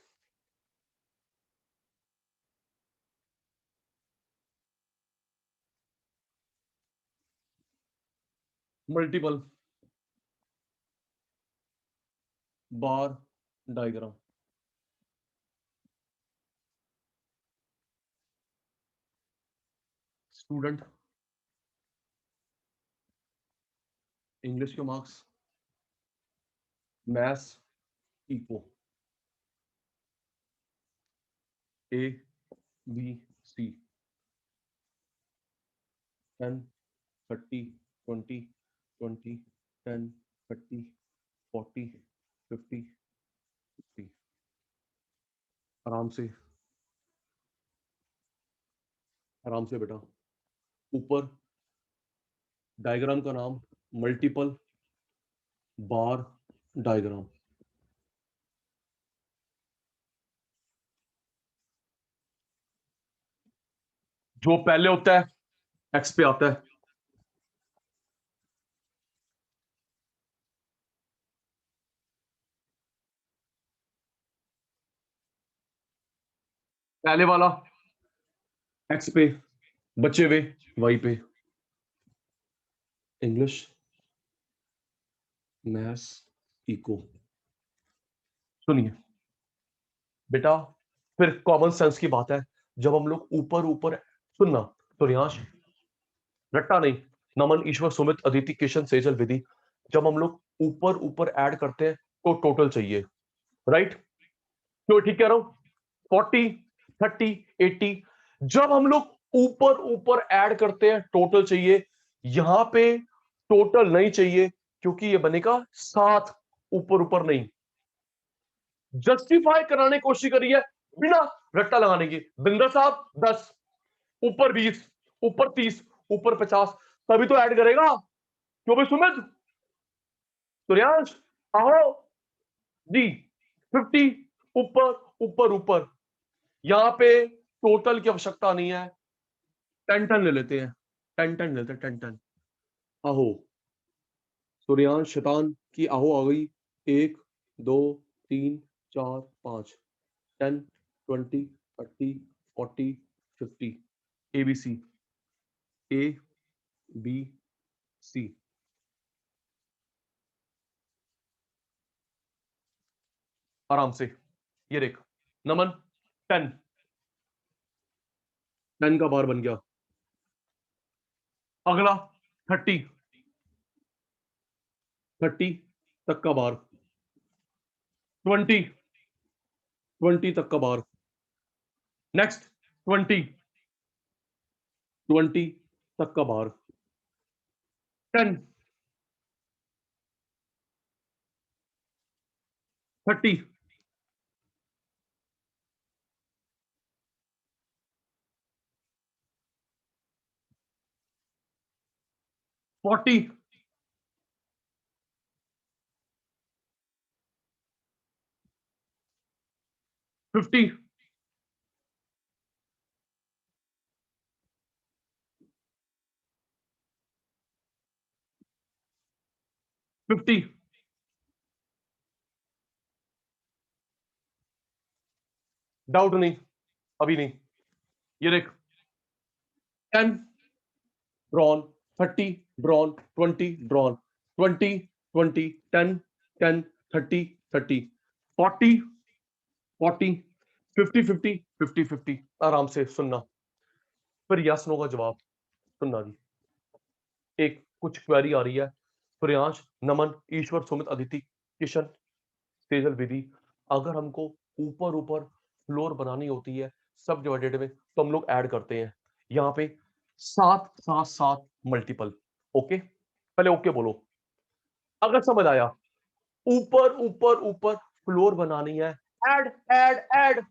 Multiple bar diagram. Student, English के marks, maths eco, A B C, 10 30 20 20 10 30 40 50 60। आराम से, आराम से बेटा। ऊपर डायग्राम का नाम मल्टीपल बार डायग्राम। जो पहले होता है एक्स पे आता है। पहले वाला एक्स पे, बचे हुए वाई पे। English, maths eco. सुनिए बेटा, फिर कॉमन सेंस की बात है। जब हम लोग ऊपर ऊपर, सुनना सूर्यांश, रट्टा नहीं। नमन, ईश्वर, सुमित, अदिति, किशन, सेजल, विधि, जब हम लोग ऊपर ऊपर ऐड करते हैं तो टोटल चाहिए, राइट? क्यों ठीक कह रहा हूं? 40 30 80, जब हम लोग ऊपर ऊपर ऐड करते हैं टोटल चाहिए, यहां पे टोटल नहीं चाहिए क्योंकि ये बनेगा 7, ऊपर ऊपर नहीं। जस्टिफाई कराने की कोशिश करिए बिना रट्टा लगाने की। बिंदर साहब 10, ऊपर 20, ऊपर 30, ऊपर 50, तभी तो ऐड करेगा। क्यों भाई सुमित, सूर्यांश, आहो जी, 50 ऊपर ऊपर ऊपर। यहां पे टोटल की आवश्यकता नहीं है, 10 ले लेते हैं, 10 लेते हैं, 10। आहो सूर्यांश शैतान की आहो आ गई। 1 2 3 4 5, 10 20 30 40 50। ABC, ABC। आराम से, ये देख नमन, 10, 10 का बार बन गया। अगला 30, 30 तक का बार, 20, 20 तक का बार। नेक्स्ट 20, 20 तक का बार। 10, 30, 40, 50, 50, डाउट नहीं, अभी नहीं। ये देख 10 ड्रॉन, 30 ड्रॉन, 20 ड्रॉन, 20 20, 10 10, 30 30, 40 40, 50 50, 50 50। आराम से सुनना, फिर यस नो का जवाब सुनना जी। एक कुछ क्वेरी आ रही है, सूर्यांश, नमन, ईश्वर, सुमित, अदिति, किशन, तेजल, विधि। अगर हमको ऊपर ऊपर फ्लोर बनानी होती है सब डिवाइडेड में, तो हम लोग ऐड करते हैं यहाँ पे 7 7 7 मल्टीपल। ओके, पहले ओके बोलो अगर समझ आया। ऊपर ऊपर ऊपर फ्लोर बनानी है, ऐड ऐड ऐड,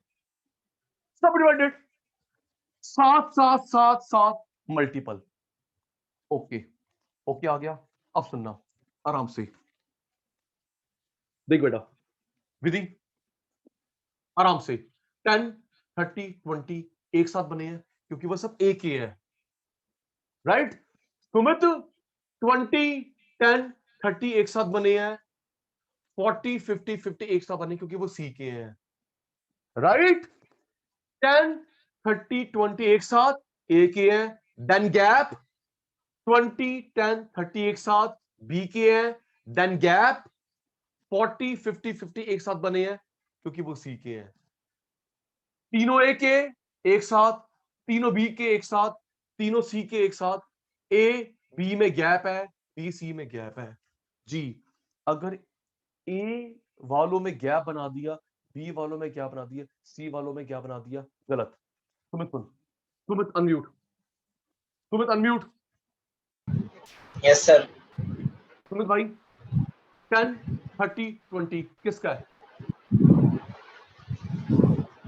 सब डिवाइडेड, 7 7 7 7 मल्टीपल। ओके, ओके आ गया। अब सुनना आराम से, देख बेटा, विधि आराम से, 10 30 20 एक साथ बने हैं क्योंकि वो सब एक ही है, राइट। सुमित 20 10 30 एक साथ बने हैं, 40 50 50 एक साथ बने क्योंकि वो सी के हैं, राइट। 10 30 20 एक साथ ए के हैं, देन गैप 20 10 30 एक साथ बी के हैं, देन गैप 40 50 50 एक साथ बने हैं क्योंकि वो सी के हैं। तीनों ए के एक साथ, तीनों बी के एक साथ, तीनों सी के एक साथ, ए बी में गैप है, बी सी में गैप है जी। अगर ए वालों में गैप बना दिया, बी वालों में गैप बना दिया, सी वालों में गैप बना दिया, गलत। सुमित सुन, Sumit unmute, Sumit unmute. Yes sir. Sumit भाई 10 30 20 किसका है?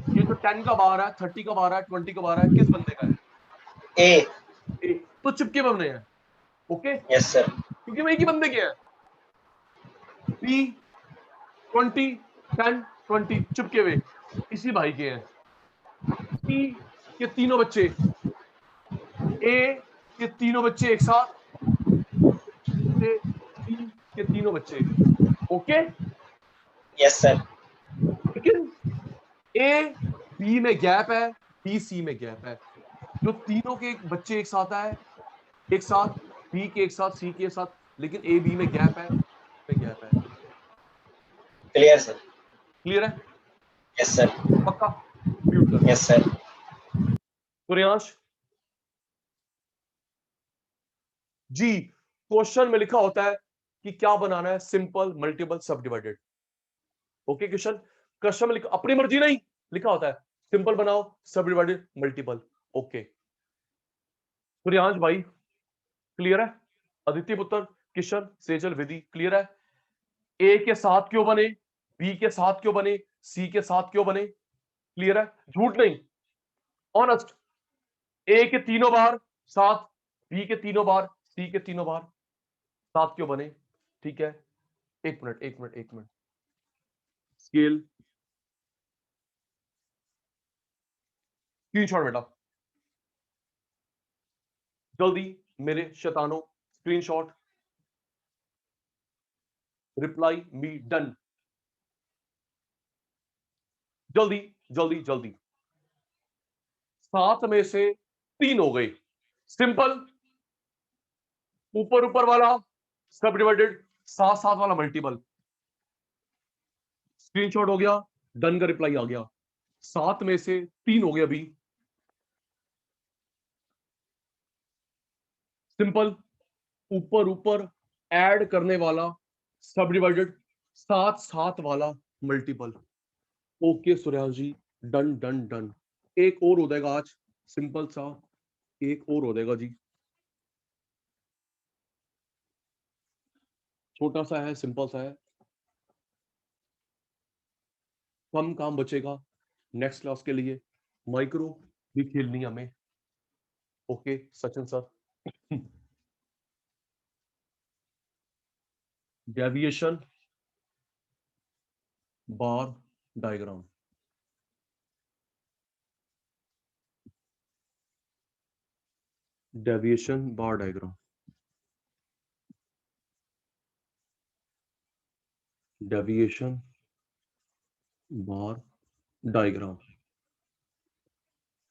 ये जो 10 का बार है, 30 का बार है, 20 का बार है, किस बंदे का है? ए। ए, तो चिपके बने हैं। Okay, yes sir. क्योंकि वो एक ही बंदे के हैं। बी 20 10 20 चिपके हुए इसी भाई के हैं। सी के तीनों बच्चे, ए के तीनों बच्चे एक साथ, से बी के तीनों बच्चे। Okay, yes sir. लेकिन ए बी में गैप है, बी सी में गैप है। जो तीनों के बच्चे एक साथ है, एक साथ, बी के एक साथ, सी के एक साथ, लेकिन ए बी में गैप है, में गैप है। Clear sir. क्लियर है? Yes sir. पक्का? म्यूट कर यस सर। सूर्यांश जी। क्वेश्चन में लिखा होता है कि क्या बनाना है, सिंपल मल्टीपल सब डिवाइडेड। ओके क्वेश्चन, क्वेश्चन में लिखा, अपनी मर्जी नहीं लिखा होता है, सिंपल बनाओ सब डिवाइडेड मल्टीपल। ओके सूर्यांश भाई क्लियर है, अदिति पुत्र किशन सेजल विधि क्लियर है, ए के साथ क्यों बने, बी के साथ क्यों बने, सी के साथ क्यों बने, क्लियर है, झूठ नहीं, ऑनेस्ट, ए के तीनों बार साथ, बी के तीनों बार, सी के तीनों बार साथ क्यों बने, ठीक है, एक मिनट एक मिनट एक मिनट, स्केल स्क्रीनशॉट बेटा जल्दी मेरे शैतानों, स्क्रीनशॉट, रिप्लाई मी डन, जल्दी जल्दी जल्दी, 7 में से 3 हो गए, सिंपल, ऊपर ऊपर वाला सब डिवाइडेड, 7 वाला मल्टीपल, स्क्रीनशॉट हो गया, डन का रिप्लाई आ गया, 7 में से 3 हो गया अभी, सिंपल, ऊपर ऊपर ऐड करने वाला सब डिवाइडेड, 7 वाला मल्टीपल, ओके सूर्याल जी, डन डन डन, एक और हो जाएगा आज, सिंपल सा एक और हो जाएगा जी, छोटा सा है, सिंपल सा है, कम काम बचेगा नेक्स्ट क्लास के लिए, माइक्रो भी खेलनी है हमें, okay Sachin sir, deviation bar diagram, deviation bar diagram, deviation bar diagram,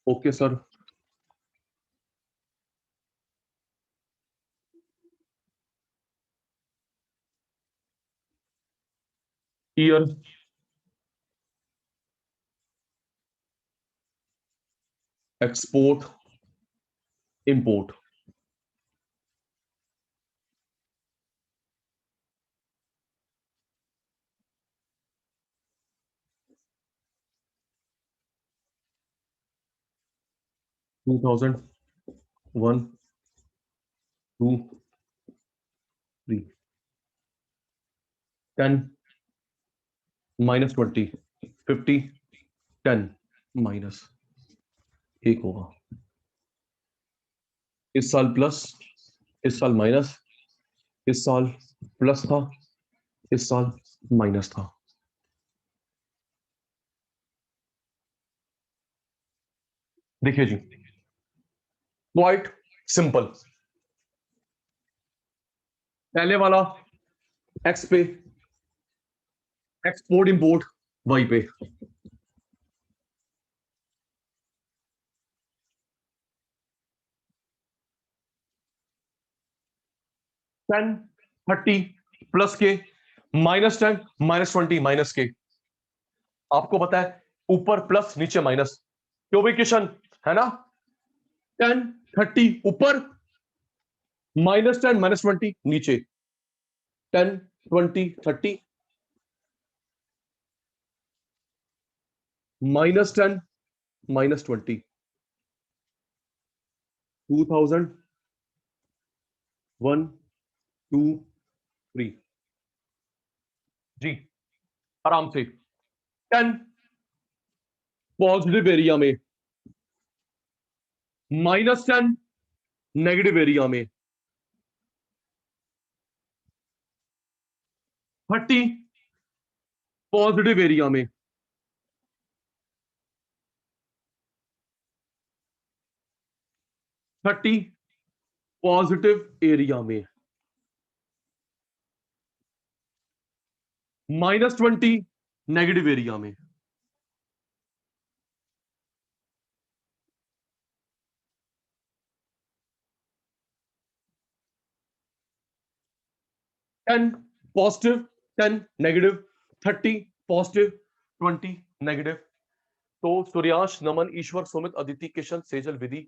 okay sir, year, export, import, to 2001 2 3 10 -20 50 10 minus एक होगा, इस साल प्लस, इस साल माइनस, इस साल प्लस था, इस साल माइनस था, देखिए जी क्वाइट सिंपल, पहले वाला एक्स पे, एक्सपोर्ट इंपोर्ट वाई पे, 10 30 प्लस के, -10 -20 माइनस के, आपको पता है ऊपर प्लस नीचे माइनस, क्यों भी किशन है ना, 10 30 ऊपर, -10 -20 नीचे, 10 20 30 -10 -20 2001 2 3 जी आराम से, 10 पॉजिटिव एरिया में, -10 नेगेटिव एरिया में, 30 पॉजिटिव एरिया में, 30 पॉजिटिव एरिया में, -20 नेगेटिव एरिया में, 10 पॉजिटिव 10 नेगेटिव, 30 पॉजिटिव 20 नेगेटिव, तो सूर्यांश नमन ईश्वर सुमित अदिति किशन सेजल विधि,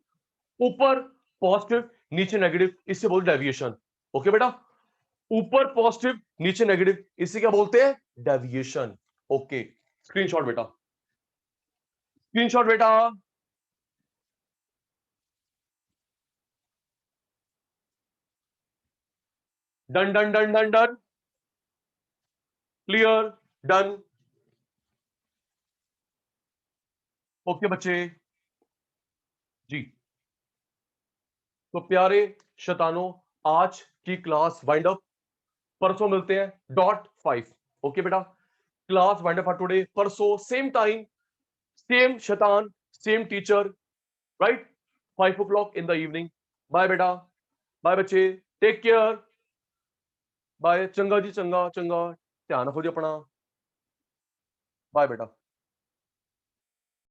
ऊपर पॉजिटिव नीचे नेगेटिव, इससे बोलते डेविएशन, ओके बेटा, ऊपर पॉजिटिव नीचे नेगेटिव, इसे क्या बोलते हैं, डेविएशन, ओके स्क्रीनशॉट बेटा, स्क्रीनशॉट बेटा, done done done done done, clear, done. Okay बच्चे जी। तो प्यारे शतानों, आज की क्लास वाइंड अप, परसों मिलते हैं .5। ओके बेटा, class wind up for today, परसों सेम टाइम, सेम शतान, same teacher, right, 5 o'clock in the evening। Bye बेटा, बाय बच्चे, टेक केयर, बाय, चंगा जी, चंगा चंगा, ध्यान रखो जी अपना, बाय बेटा।